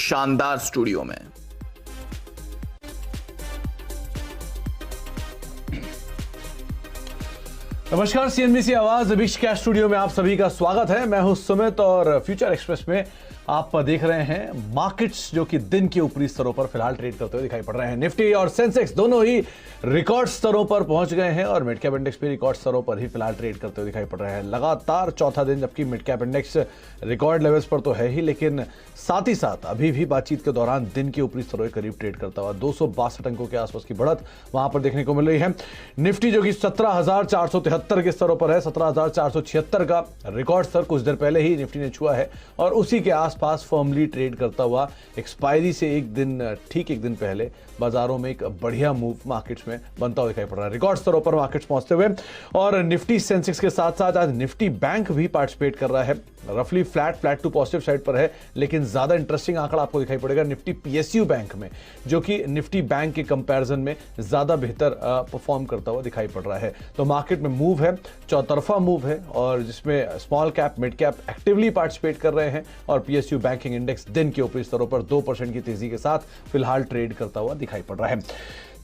शानदार स्टूडियो में। नमस्कार, सीएनबीसी आवाज बिग कैश स्टूडियो में आप सभी का स्वागत है। मैं हूं सुमित और फ्यूचर एक्सप्रेस में आप देख रहे हैं मार्केट्स जो कि दिन के ऊपरी स्तरों पर फिलहाल ट्रेड करते हुए दिखाई पड़ रहे हैं। निफ्टी और सेंसेक्स दोनों ही रिकॉर्ड स्तरों पर पहुंच गए हैं और मिड कैप इंडेक्स भी रिकॉर्ड स्तरों पर ही फिलहाल ट्रेड करते हुए दिखाई पड़ रहे हैं। लगातार चौथा दिन जबकि mid cap index record levels पर तो है ही, लेकिन साथ ही साथ अभी भी बातचीत के दौरान दिन के ऊपरी स्तरों के करीब ट्रेड करता हुआ 262 अंकों के आसपास की बढ़त वहां पर देखने को मिल रही है। निफ्टी जो कि 17,473 के स्तरों पर है, 17,476 का रिकॉर्ड स्तर कुछ देर पहले ही निफ्टी ने छुआ है और उसी के आसपास फर्मली ट्रेड करता हुआ एक्सपायरी से एक दिन पहले बाजारों में एक बढ़िया मूव मार्केट्स में बनता हुआ दिखाई पड़ रहा है। रिकॉर्ड स्तरों पर मार्केट्स पहुंचते हुए और निफ्टी सेंसेक्स के साथ साथ आज निफ्टी बैंक भी पार्टिसिपेट कर रहा है। रफली फ्लैट टू पॉजिटिव साइड पर है, लेकिन ज्यादा इंटरेस्टिंग आंकड़ा आपको दिखाई पड़ेगा निफ्टी पीएसयू बैंक में, जो कि निफ्टी बैंक के कंपैरिजन में ज्यादा बेहतर परफॉर्म करता हुआ दिखाई पड़ रहा है। तो मार्केट में मूव है, चौतरफा मूव है और जिसमें small cap mid cap actively participate कर रहे हैं और पीएसयू बैंकिंग इंडेक्स दिन के ऊपरी स्तरों पर 2% की तेजी के साथ फिलहाल ट्रेड करता हुआ दिखाई पड़ रहा है।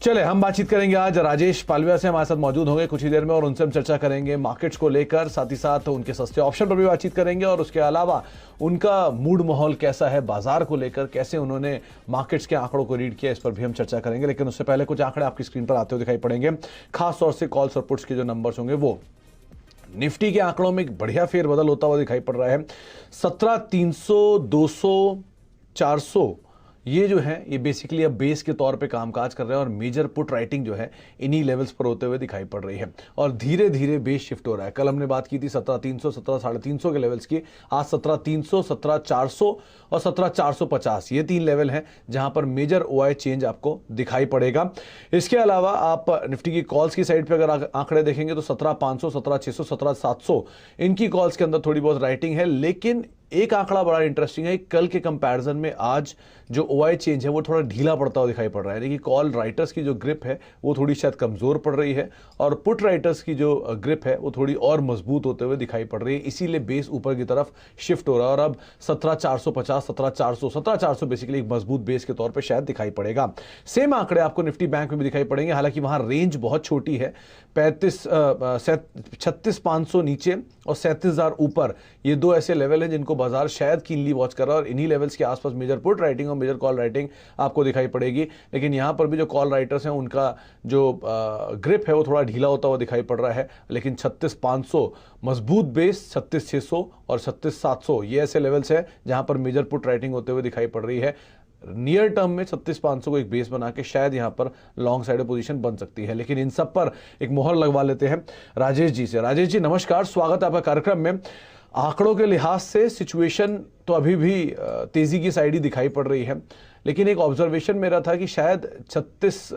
चले हम बातचीत करेंगे आज राजेश पालविया से, हमारे साथ मौजूद होंगे कुछ ही देर में और उनसे हम चर्चा करेंगे मार्केट्स को लेकर, साथ ही साथ उनके सस्ते ऑप्शन पर भी बातचीत करेंगे और उसके अलावा उनका मूड माहौल कैसा है बाजार को लेकर, कैसे उन्होंने मार्केट्स के आंकड़ों को रीड किया, इस पर भी हम चर्चा करेंगे। लेकिन उससे पहले कुछ आंकड़े आपकी स्क्रीन पर आते हुए दिखाई पड़ेंगे, खासतौर से कॉल्स और पुट्स के जो नंबर्स होंगे वो। निफ्टी के आंकड़ों में एक बढ़िया फेरबदल होता हुआ दिखाई पड़ रहा है। 17,300, 200, 400 ये जो है ये बेसिकली अब बेस के तौर पे कामकाज कर रहे हैं और मेजर पुट राइटिंग जो है इन्हीं लेवल्स पर होते हुए दिखाई पड़ रही है और धीरे धीरे बेस शिफ्ट हो रहा है। कल हमने बात की थी 17,300, 17,350 के लेवल्स की। आज 17,300, 17,400 और 17,450 ये तीन लेवल हैं जहां पर मेजर ओआई चेंज आपको दिखाई पड़ेगा। इसके अलावा आप निफ्टी की कॉल्स की साइड पर अगर आंकड़े देखेंगे तो 17,500, 17,600, 17,700 इनकी कॉल्स के अंदर थोड़ी बहुत राइटिंग है। लेकिन एक आंकड़ा बड़ा इंटरेस्टिंग है, कल के कंपैरिजन में आज जो ओआई चेंज है वो थोड़ा ढीला पड़ता हुआ दिखाई पड़ रहा है। यानी कि कॉल राइटर्स की जो ग्रिप है वो थोड़ी शायद कमजोर पड़ रही है और पुट राइटर्स की जो ग्रिप है वो थोड़ी और मजबूत होते हुए दिखाई पड़ रही है। इसीलिए बेस ऊपर की तरफ शिफ्ट हो रहा है और अब 17,450, 17,400, 17,400 बेसिकली एक मजबूत बेस के तौर पर शायद दिखाई पड़ेगा। सेम आंकड़े आपको निफ्टी बैंक में भी दिखाई पड़ेंगे, हालांकि वहां रेंज बहुत छोटी है, 36,500 नीचे और 37,000 ऊपर, ये दो ऐसे लेवल हैं जिनको बाजार शायद कीनली वॉच कर रहा है और इन्हीं लेवल्स के आसपास मेजर पुट राइटिंग और मेजर कॉल राइटिंग आपको दिखाई पड़ेगी। लेकिन यहां पर भी जो कॉल राइटर्स हैं उनका जो ग्रिप है वो थोड़ा ढीला होता हुआ दिखाई पड़ रहा है। लेकिन 36,500 मजबूत बेस, 36,600 और 36,700 ये ऐसे लेवल्स हैं जहां पर मेजर पुट राइटिंग होते हुए दिखाई पड़ रही है। नियर टर्म में 36,500 को एक बेस बना के शायद यहां पर लॉन्ग साइड पोजीशन बन सकती है। लेकिन इन सब पर एक मोहर लगवा लेते हैं राजेश जी से। राजेश जी नमस्कार, स्वागत है आपका कार्यक्रम में। आंकड़ों के लिहाज से सिचुएशन तो अभी भी तेजी की साइड ही दिखाई पड़ रही है, लेकिन एक ऑब्जर्वेशन मेरा था कि शायद 36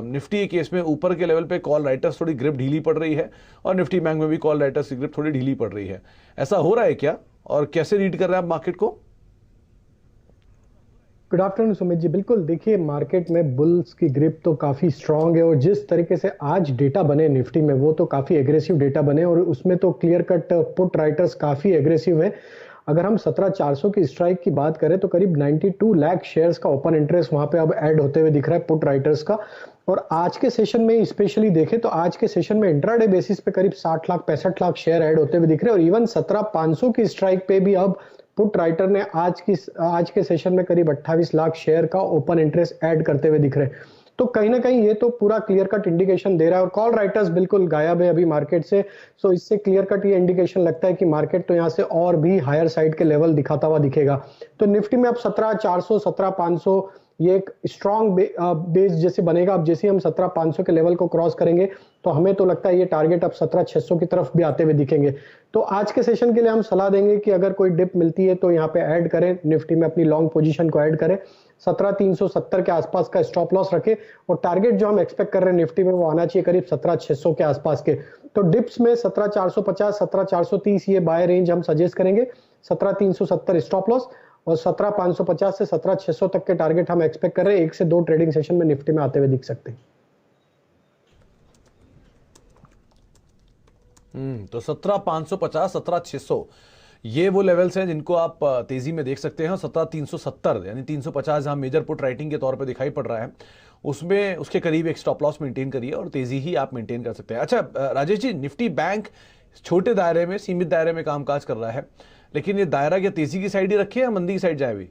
निफ्टी के केस में ऊपर के लेवल पे कॉल राइटर्स थोड़ी ग्रिप ढीली पड़ रही है और निफ्टी बैंक में भी कॉल राइटर्स की ग्रिप थोड़ी ढीली पड़ रही है। ऐसा हो रहा है क्या और कैसे रीड कर रहे हैं आप मार्केट को? Good afternoon Sumit ji. बिल्कुल, देखिए मार्केट में बुल्स की ग्रिप तो काफी स्ट्रांग है और जिस तरीके से आज डेटा बने निफ्टी में वो तो काफी एग्रेसिव डेटा बने और उसमें तो क्लियर कट पुट राइटर्स काफी एग्रेसिव है। अगर हम 17,400 की स्ट्राइक की बात करें तो करीब 92 लाख शेयर्स का ओपन इंटरेस्ट वहां पे अब ऐड होते हुए दिख रहा है पुट राइटर्स का। और आज के सेशन में स्पेशली देखें तो आज के सेशन में इंट्राडे बेसिस पे करीब 60 लाख 65 लाख शेयर ऐड होते हुए दिख रहे हैं और इवन 17,500 की स्ट्राइक पे भी अब पुट राइटर ने आज के सेशन में करीब 28 लाख शेयर का ओपन इंटरेस्ट ऐड करते हुए दिख रहे हैं। तो कहीं ना कहीं ये तो पूरा क्लियर कट इंडिकेशन दे रहा है और कॉल राइटर्स बिल्कुल गायब है अभी मार्केट से। सो इससे क्लियर कट ये इंडिकेशन लगता है कि मार्केट तो यहाँ से और भी हायर साइड के लेवल दिखाता हुआ दिखेगा। तो निफ्टी में अब 17,400, 17,500 ये एक स्ट्रॉन्ग बेस जैसे बनेगा। अब जैसे हम 17,500 के लेवल को क्रॉस करेंगे तो हमें तो लगता है ये टारगेट अब 17,600 की तरफ भी आते हुए दिखेंगे। तो आज के सेशन के लिए हम सलाह देंगे कि अगर कोई डिप मिलती है तो यहाँ पे ऐड करें, निफ्टी में अपनी लॉन्ग पोजीशन को ऐड करें, 17,370 के आसपास का स्टॉप लॉस रखें और टारगेट जो हम एक्सपेक्ट कर रहे हैं निफ्टी में वो आना चाहिए करीब 17,600 के आसपास के। तो डिप्स में 17,450, 17,430 ये बाय रेंज हम सजेस्ट करेंगे, 17,370 स्टॉप लॉस और 17,550 से 17,600 तक के टारगेट हम एक्सपेक्ट कर रहे हैं। 1 से 2 ट्रेडिंग सेशन में निफ्टी में आते हुए दिख सकते हैं। तो 17,550, 17,600 ये वो लेवल्स हैं जिनको आप तेजी में देख सकते हैं। 17,370 यानी 350 जहां मेजर पुट राइटिंग के तौर पे दिखाई पड़ रहा है, उसमें उसके करीब एक स्टॉप लॉस मेंटेन करिए और तेजी ही आप मेंटेन कर सकते हैं। अच्छा राजेश जी, निफ्टी बैंक छोटे दायरे में, सीमित दायरे में कामकाज कर रहा है, लेकिन ये दायरा क्या तेजी की साइड ही रखे या मंदी की साइड जाए भी?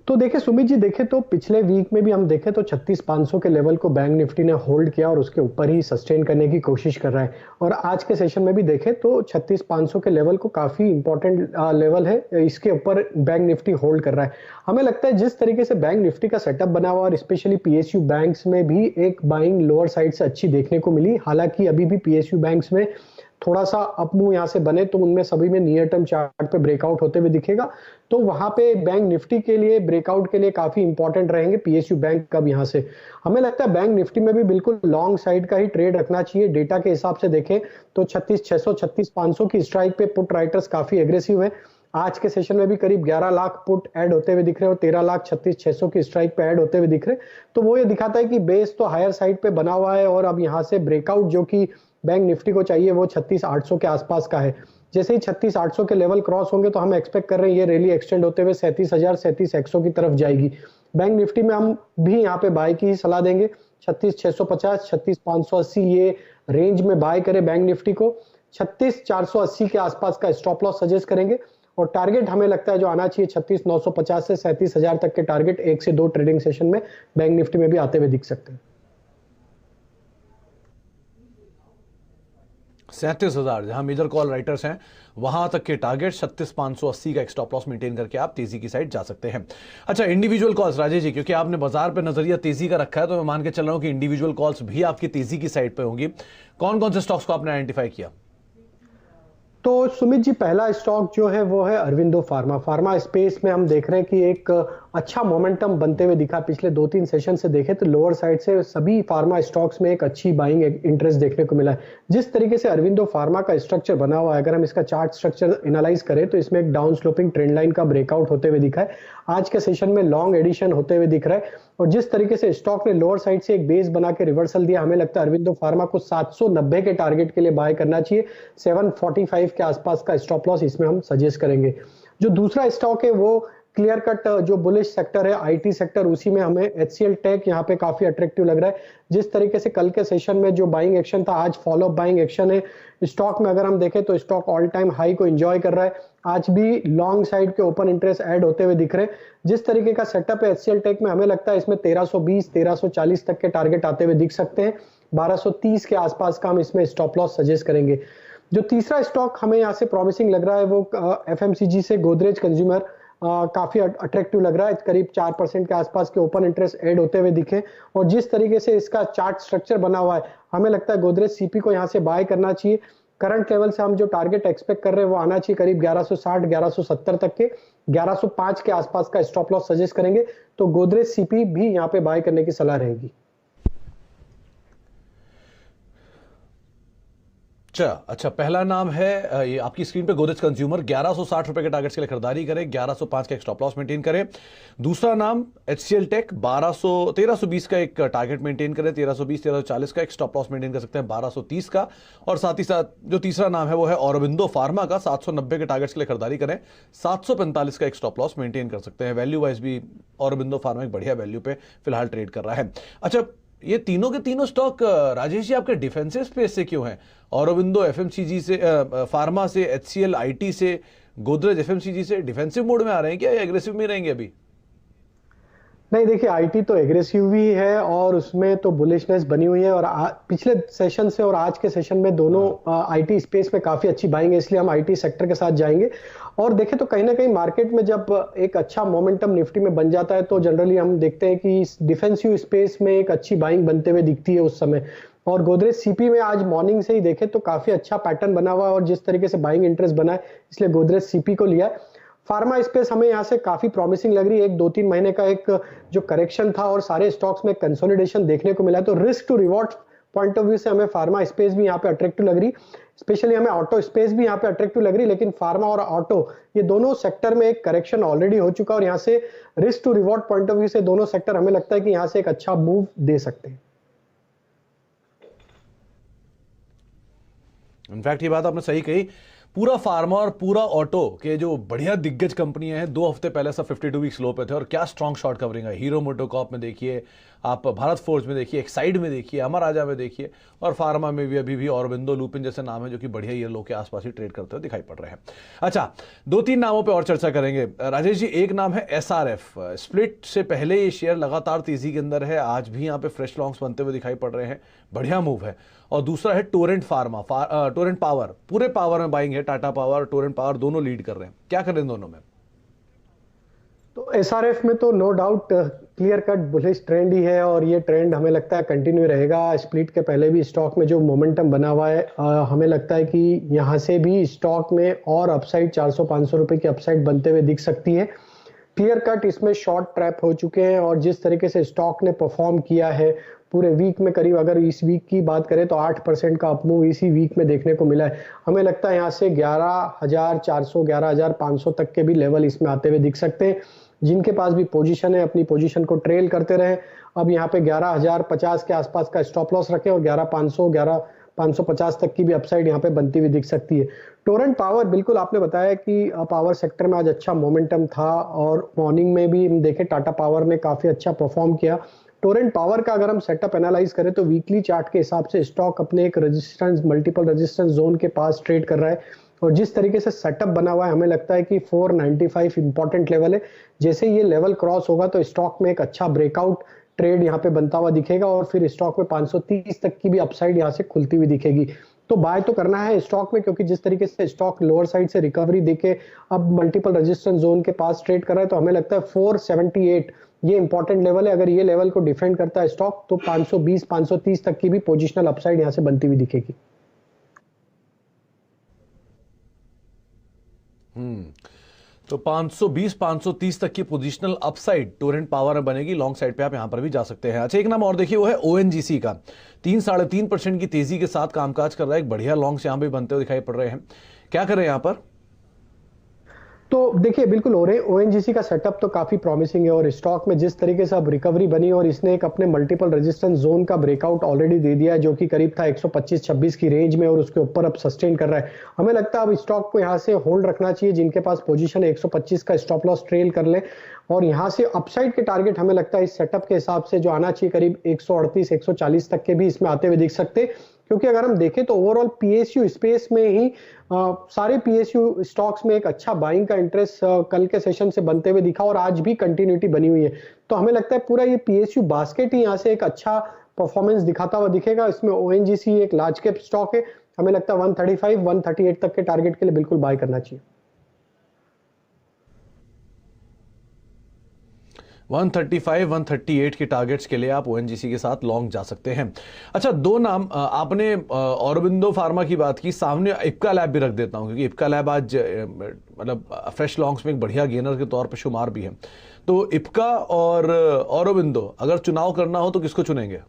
तो देखिए सुमित जी, देखें तो पिछले वीक में भी हम देखें तो 36,500 के लेवल को बैंक निफ्टी ने होल्ड किया और उसके ऊपर ही सस्टेन करने की कोशिश कर रहा है। और आज के सेशन में भी देखें तो 36,500 के लेवल को काफी इंपॉर्टेंट लेवल है, इसके ऊपर बैंक निफ्टी होल्ड कर रहा है। हमें लगता है जिस तरीके से बैंक निफ्टी का सेटअप बना हुआ और स्पेशली पीएसयू बैंक्स में भी एक बाइंग लोअर साइड से अच्छी देखने को मिली। हालांकि अभी भी पीएसयू बैंक्स में थोड़ा सा अपमूव यहां से बने तो उनमें सभी में नियर टर्म चार्ट पे ब्रेकआउट होते हुए दिखेगा, तो वहां पे बैंक निफ्टी के लिए ब्रेकआउट के लिए काफी इंपॉर्टेंट रहेंगे पीएसयू बैंक कब यहां से। हमें लगता है बैंक निफ्टी में भी बिल्कुल लॉन्ग साइड का ही ट्रेड रखना चाहिए। डेटा के हिसाब से देखें तो 36,600 36,500 की स्ट्राइक पे पुट राइटर्स काफी एग्रेसिव है। आज के सेशन में भी करीब 11 लाख पुट ऐड होते हुए दिख रहे हैं और 13,36,600 की स्ट्राइक पे ऐड होते हुए दिख रहे हैं। तो वो ये दिखाता है कि बेस तो हायर साइड पे बना हुआ है और अब यहाँ से ब्रेकआउट जो कि बैंक निफ्टी को चाहिए वो 36,800 के आसपास का है। जैसे ही 36,800 के लेवल क्रॉस होंगे तो हम एक्सपेक्ट कर रहे हैं ये रैली एक्सटेंड होते हुए 37,000 37,100 की तरफ जाएगी। बैंक निफ्टी में हम भी यहाँ पे बाय की ही सलाह देंगे। 36,650 36,580 ये रेंज में बाय करें बैंक निफ्टी को। 36,480 के आसपास का स्टॉप लॉस सजेस्ट करेंगे और टारगेट हमें लगता है जो आना चाहिए 36,950 से 37,000 तक के टारगेट 1 से 2 ट्रेडिंग सेशन में बैंक निफ्टी में भी आते हुए दिख सकते हैं। 37,000 जहां मेजर कॉल राइटर्स हैं वहां तक के टारगेट 36,580 का एक स्टॉप लॉस मेंटेन करके आप तेजी की साइड जा सकते हैं। अच्छा, इंडिविजुअल कॉल्स राजेश जी, क्योंकि आपने बाजार पे नजरिया तेजी का रखा है तो मैं मान के चल रहा हूं कि इंडिविजुअल कॉल्स भी आपकी तेजी की साइड पे होंगी। कौन कौन से स्टॉक्स को आपने आइडेंटिफाई किया? तो सुमित जी, पहला स्टॉक जो है वो है अरविंदो फार्मा। फार्मा स्पेस में हम देख रहे हैं कि एक अच्छा मोमेंटम बनते हुए दिखा। पिछले 2-3 सेशन से देखें तो लोअर साइड से सभी फार्मा स्टॉक्स में एक अच्छी बाइंग इंटरेस्ट देखने को मिला है। जिस तरीके से अरविंदो फार्मा का स्ट्रक्चर बना हुआ है, अगर हम इसका चार्ट स्ट्रक्चर एनालाइज करें तो इसमें एक डाउन स्लोपिंग ट्रेंड लाइन का ब्रेकआउट होते हुए दिखा है। आज के सेशन में लॉन्ग एडिशन होते हुए दिख रहा है और जिस तरीके से स्टॉक ने लोअर साइड से एक बेस बना के रिवर्सल दिया, हमें लगता है अरविंदो फार्मा को 790 के टारगेट के लिए बाय करना चाहिए। 745 के आसपास का स्टॉप लॉस इसमें हम सजेस्ट करेंगे। जो दूसरा स्टॉक है वो क्लियर कट जो बुलिश सेक्टर है आईटी सेक्टर, उसी में हमें एचसीएल टेक यहाँ पे काफी अट्रैक्टिव लग रहा है। जिस तरीके से कल के सेशन में जो बाइंग एक्शन था, आज फॉलो अप बाइंग एक्शन है स्टॉक में। अगर हम देखें तो स्टॉक ऑल टाइम हाई को एंजॉय कर रहा है। आज भी लॉन्ग साइड के ओपन इंटरेस्ट ऐड होते हुए दिख रहे हैं। जिस तरीके का सेटअप है एचसीएल टेक में, हमें लगता है इसमें 1320 1340 तक के टारगेट आते हुए दिख सकते हैं। 1230 के आसपास का हम इसमें स्टॉप लॉस सजेस्ट करेंगे। जो तीसरा स्टॉक हमें यहाँ से प्रॉमिसिंग लग रहा है वो एफएमसीजी से गोदरेज कंज्यूमर काफी अट्रैक्टिव लग रहा है। करीब 4% के आसपास के ओपन इंटरेस्ट ऐड होते हुए दिखे और जिस तरीके से इसका चार्ट स्ट्रक्चर बना हुआ है, हमें लगता है गोदरेज सीपी को यहाँ से बाय करना चाहिए। करंट लेवल से हम जो टारगेट एक्सपेक्ट कर रहे हैं वो आना चाहिए करीब 1160 1170 तक के। 1105 के आसपास का स्टॉप लॉस सजेस्ट करेंगे, तो गोदरेज सीपी भी यहाँ पे बाय करने की सलाह रहेगी। अच्छा, पहला नाम है ये आपकी स्क्रीन पे गोदरेज कंज्यूमर। 1160 रुपए के टारगेट्स के लिए खरीदारी करें, 1105 का एक स्टॉप लॉस मेंटेन करें। दूसरा नाम एचसीएल टेक, 1320 का एक टारगेट मेंटेन करें, 1320 1340 का एक स्टॉप लॉस मेंटेन कर सकते हैं, 1230 का। और साथ ही साथ जो तीसरा नाम है वो है औरबिंदो फार्मा का, 790 के टारगेट्स के लिए खरीदारी करें, 745 का एक स्टॉप लॉस मेंटेन कर सकते हैं। वैल्यू वाइज भी औरबिंदो फार्मा एक बढ़िया वैल्यू पे फिलहाल ट्रेड कर रहा है। अच्छा, ये तीनों के तीनों स्टॉक राजेश जी आपके डिफेंसिव स्पेस से क्यों हैं? औरबिंदो एफएमसीजी से, फार्मा से, एचसीएल आईटी से, गोदरेज एफएमसीजी से डिफेंसिव मोड में आ रहे हैं क्या या एग्रेसिव में रहेंगे अभी? नहीं, देखिए आईटी तो एग्रेसिव भी है और उसमें तो बुलिशनेस बनी हुई है और पिछले सेशन से और आज के सेशन में दोनों आईटी स्पेस में काफी अच्छी बाइंग है, इसलिए हम आईटी सेक्टर के साथ जाएंगे। और देखें तो कहीं ना कहीं मार्केट में जब एक अच्छा मोमेंटम निफ्टी में बन जाता है तो जनरली हम देखते हैं कि डिफेंसिव स्पेस में एक अच्छी बाइंग बनते हुए दिखती है उस समय। और गोदरेज सीपी में आज मॉर्निंग से ही देखें तो काफी अच्छा पैटर्न बना हुआ है और जिस तरीके से बाइंग इंटरेस्ट बना है इसलिए गोदरेज सीपी को लिया है। फार्मा स्पेस हमें यहाँ से काफी प्रॉमिसिंग लग रही है। 1-2-3 महीने का एक जो करेक्शन था और सारे स्टॉक्स में कंसोलिडेशन देखने को मिला, तो risk to reward point of view से हमें फार्मा स्पेस भी यहाँ पे अट्रैक्टिव लग रही। स्पेशली हमें ऑटो स्पेस भी यहाँ पे अट्रैक्टिव लग रही, लेकिन फार्मा और ऑटो ये दोनों सेक्टर में एक करेक्शन ऑलरेडी हो चुका और यहाँ से risk to reward point of view से दोनों सेक्टर हमें लगता है कि यहाँ से एक अच्छा मूव दे सकते हैं। इनफैक्ट ये बात आपने सही कही, पूरा फार्मा और पूरा ऑटो के जो बढ़िया दिग्गज कंपनियां हैं 2 हफ्ते पहले सब 52 वीक्स लो पे थे और क्या स्ट्रॉन्ग शॉर्ट कवरिंग है। हीरो मोटोकॉर्प में देखिए, आप भारत फोर्ज में देखिए, एक्साइड में देखिए, अमर राजा में देखिए, और फार्मा में भी अभी भी ऑरोबिंदो, लुपिन जैसे नाम है जो कि बढ़िया ये लो के आसपास ही ट्रेड करते हुए दिखाई पड़ रहे हैं। अच्छा, 2-3 नामों पे और चर्चा करेंगे राजेश जी। एक नाम है SRF। स्प्लिट से पहले ये शेयर लगातार तेजी के अंदर है, आज भी यहाँ पे फ्रेश लॉन्ग्स बनते हुए दिखाई पड़ रहे हैं, बढ़िया मूव है। और दूसरा है टोरेंट टोरेंट पावर, पूरे पावर में बाइंग है, टाटा पावर, टोरेंट पावर दोनों लीड कर रहे हैं, क्या करें दोनों में? तो SRF में तो no doubt clear cut bullish trend ही है और ये ट्रेंड हमें लगता है कंटिन्यू रहेगा। स्प्लिट के पहले भी स्टॉक में जो मोमेंटम बना हुआ है, हमें लगता है कि यहाँ से भी स्टॉक में और अपसाइड 400-500 रुपए की अपसाइड बनते हुए दिख सकती है। क्लियर कट इसमें शॉर्ट ट्रैप हो चुके हैं और जिस तरीके से स्टॉक ने परफॉर्म किया है पूरे वीक में, करीब अगर इस वीक की बात करें तो 8% का अपमूव इसी वीक में देखने को मिला है। हमें लगता है यहाँ से 11,400 11,500 तक के भी लेवल इसमें आते हुए दिख सकते हैं। जिनके पास भी पोजीशन है अपनी पोजीशन को ट्रेल करते रहे। अब यहाँ पे 11,050 के आसपास का स्टॉप लॉस रखें और 11,500 11,550 तक की भी अपसाइड यहाँ पे बनती हुई दिख सकती है। टोरेंट पावर, बिल्कुल आपने बताया कि पावर सेक्टर में आज अच्छा मोमेंटम था और मॉर्निंग में भी हम देखें टाटा पावर ने काफी अच्छा परफॉर्म किया। टोरेंट पावर का अगर हम सेटअप एनालाइज करें तो वीकली चार्ट के हिसाब से स्टॉक अपने एक रेजिस्टेंस, मल्टीपल रेजिस्टेंस जोन के पास ट्रेड कर रहा है और जिस तरीके से सेटअप बना हुआ है हमें लगता है कि 495 इंपॉर्टेंट लेवल है। जैसे ये लेवल क्रॉस होगा तो स्टॉक में एक अच्छा ब्रेकआउट ट्रेड यहाँ पे बनता हुआ दिखेगा और फिर स्टॉक में 530 तक की भी अपसाइड यहाँ से खुलती हुई दिखेगी। तो बाय तो करना है स्टॉक में, क्योंकि जिस तरीके से स्टॉक लोअर साइड से रिकवरी देके अब मल्टीपल रेजिस्टेंस जोन के पास ट्रेड कर रहा है, तो हमें लगता है 478 ये इंपॉर्टेंट लेवल है। अगर ये लेवल को डिफेंड करता है स्टॉक तो 520 530 तक की भी पोजिशनल अपसाइड यहाँ से बनती हुई दिखेगी। तो 520 530 तक की पोजीशनल अपसाइड टोरेंट पावर में बनेगी, लॉन्ग साइड पे आप यहां पर भी जा सकते हैं। अच्छा, एक नाम और देखिए, वो है ONGC का। 3-3.5% की तेजी के साथ कामकाज कर रहा है, एक बढ़िया लॉन्ग्स यहां पे बनते हुए दिखाई पड़ रहे हैं, क्या करें यहां पर? तो देखिए, बिल्कुल हो रहे ONGC का सेटअप तो काफी प्रॉमिसिंग है और स्टॉक में जिस तरीके से अब रिकवरी बनी और इसने एक अपने मल्टीपल रेजिस्टेंस जोन का ब्रेकआउट ऑलरेडी दे दिया है जो कि करीब था 125-26 की रेंज में और उसके ऊपर अब सस्टेन कर रहा है। हमें लगता है अब स्टॉक को यहाँ से होल्ड रखना चाहिए। जिनके पास पोजीशन है 125 का स्टॉप लॉस ट्रेल कर ले और यहाँ से अपसाइड के टारगेट हमें लगता है इस सेटअप के हिसाब से जो आना चाहिए करीब 138-140 तक के भी इसमें आते हुए दिख सकते। क्योंकि अगर हम देखें तो ओवरऑल PSU स्पेस में ही सारे PSU स्टॉक्स में एक अच्छा बाइंग का इंटरेस्ट कल के सेशन से बनते हुए दिखा और आज भी कंटिन्यूटी बनी हुई है। तो हमें लगता है पूरा ये PSU बास्केट ही यहाँ से एक अच्छा परफॉर्मेंस दिखाता हुआ दिखेगा। इसमें ONGC एक लार्ज कैप स्टॉक है, हमें लगता है 135 138 तक के टारगेट के लिए बिल्कुल बाय करना चाहिए। 135 138 के टारगेट्स के लिए आप ONGC के साथ लॉन्ग जा सकते हैं। अच्छा, 2 नाम आपने ऑरोबिंदो फार्मा की बात की, सामने इप्का लैब भी रख देता हूं क्योंकि इप्का लैब आज मतलब फ्रेश लॉन्ग्स में एक बढ़िया गेनर के तौर पर शुमार भी है। तो इप्का और ऑरोबिंदो अगर चुनाव करना हो तो किसको चुनेंगे?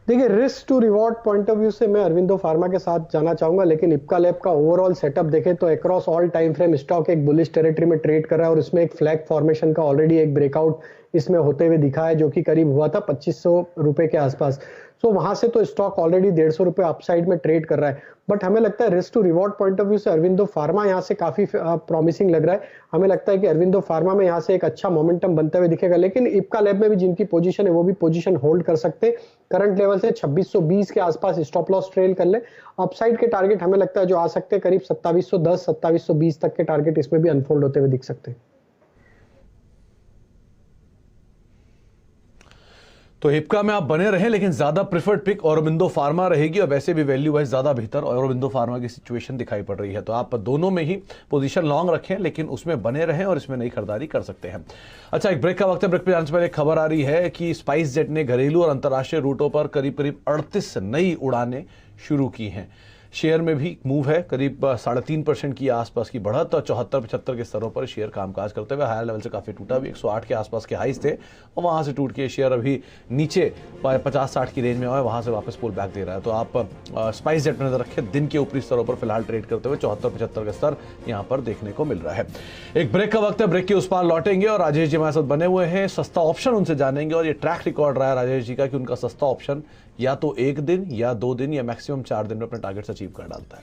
देखिए, risk to reward point of view से मैं अरविंदो फार्मा के साथ जाना चाहूंगा, लेकिन इप्का लैब का ओवरऑल सेटअप देखें तो across all time frame stock एक बुलिश टेरिटरी में ट्रेड कर रहा है और इसमें एक फ्लैग फॉर्मेशन का ऑलरेडी एक ब्रेकआउट इसमें होते हुए दिखा है जो कि करीब हुआ था 2500 रुपए के आसपास। सो वहां से तो स्टॉक ऑलरेडी 150 रुपए अपसाइड में ट्रेड कर रहा है। बट हमें लगता है risk to reward point of view से अरविंदो फार्मा यहाँ से काफी प्रॉमिसिंग लग रहा है। हमें लगता है कि अरविंदो फार्मा में यहाँ से एक अच्छा मोमेंटम बनते हुए दिखेगा, लेकिन इप्का लैब में भी जिनकी पोजीशन है वो भी पोजीशन होल्ड कर सकते। करंट लेवल से 2620 के आसपास स्टॉप लॉस ट्रेल कर ले। अपसाइड के टारगेट हमें लगता है जो आ सकते हैं करीब 2710 2720 तक के टारगेट इसमें भी अनफोल्ड होते हुए दिख सकते हैं। तो इप्का में आप बने रहें, लेकिन ज्यादा प्रेफर्ड पिक ऑरोबिंदो फार्मा रहेगी और वैसे भी वैल्यू वाइज ज्यादा बेहतर ऑरोबिंदो फार्मा की सिचुएशन दिखाई पड़ रही है। तो आप दोनों में ही पोजीशन लॉन्ग रखें, लेकिन उसमें बने रहें और इसमें नई खरीदारी कर सकते हैं। अच्छा, एक ब्रेक का वक्त है। ब्रेक पे जाने से पहले खबर आ रही है कि स्पाइस जेट ने घरेलू और अंतर्राष्ट्रीय रूटों पर करीब करीब 38 नई उड़ानें शुरू की हैं। शेयर में भी मूव है, करीब 3.5% की आसपास की बढ़त और 74-75 के स्तरों पर शेयर कामकाज करते हुए हायर लेवल से काफी टूटा भी। 108 के आसपास के हाइज थे और वहां से टूट के शेयर अभी नीचे 50-60 की रेंज में हुआ है, वहां से वापस पुल बैक दे रहा है। तो आप स्पाइस जेट में नजर रखें, दिन के ऊपरी स्तरों पर फिलहाल ट्रेड करते हुए 74-75 का स्तर यहां पर देखने को मिल रहा है। एक ब्रेक का वक्त है, ब्रेक के उस पार लौटेंगे और राजेश जी हमारे साथ बने हुए हैं, सस्ता ऑप्शन उनसे जानेंगे और ये ट्रैक रिकॉर्ड रहा है राजेश जी का कि उनका सस्ता ऑप्शन या तो 1 दिन या 2 दिन या मैक्सिमम 4 दिन में अपने टारगेट्स अचीव कर डालता है।